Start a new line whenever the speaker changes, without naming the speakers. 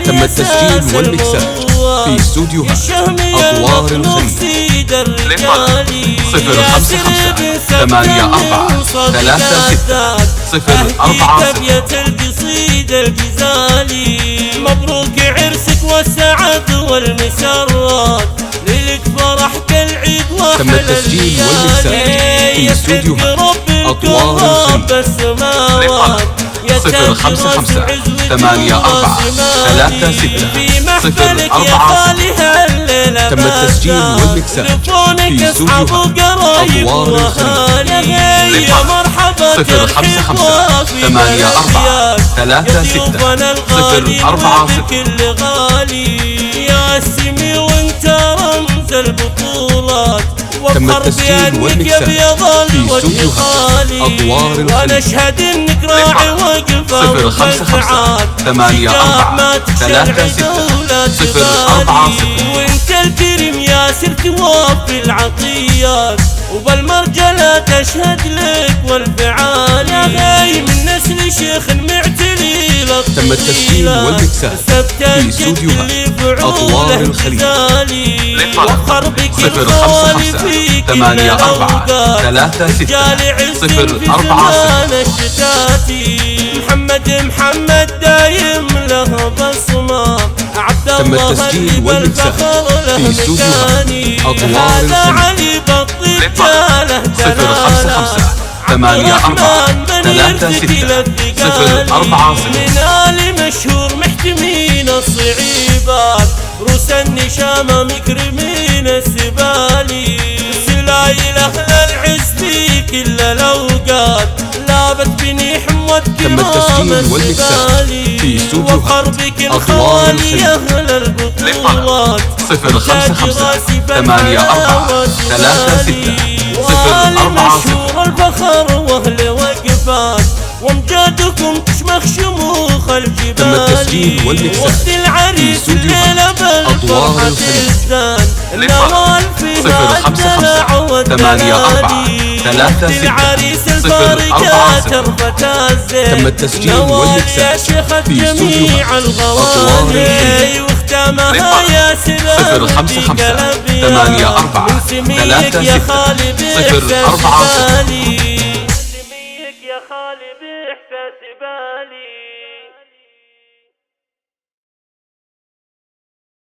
تم التسجيل والمكساج في استوديوهات أطوار الخليج.
054-36-040. القصيدة الجزالي مبروك عرسك والسعد والمسرات، ليلة فرحك العيد واحلى.
تم التسجيل والمكساج في استوديوهات أطوار الخليج.
054-36-040.
تم التسجيل والمكساج في استوديوهات أطوار الخليج.
يا مرحبا
054-36-040.
كل غالي يا سمي وانت رمز البطولات.
تم التسجيل والمكساج في استوديوهات أطوار الخليج.
وانا اشهد انك راعي وقفه
055-38-36-040.
وانت الكريم ياسر توفي العطيات، وبالمرجلة تشهد لك والفعال. يا غاي من نسل شيخ معتلي.
تم التسجيل والمكساج في استوديوهات أطوار الخليج.
055-38-36-040. محمد دايم له بصمة.
تم التسجيل والمكساج في استوديوهات أطوار الخليج.
055-38-36-040. من آل مشهور محتمين الصعيبات، روس النشامة مكرمين السبالي. سلايل أهل العز في كل الأوقات، لابت بني حمد
تم التسجيل والمكساج في استوديوهات أطوار الخليج.
055-38-36-040. الفخر واهل وقفات، وامجادكم تشمخ شموخ الجبال.
تم التسجيل والمكساج
وقت العريس
في استوديوهات أطوار الخليج.
055-38-36-040.
تم التسجيل والمكساج في استوديوهات أطوار الخليج.
واختامها يا سلام
055-38-36-040.
يا خالي بإحساس بالي.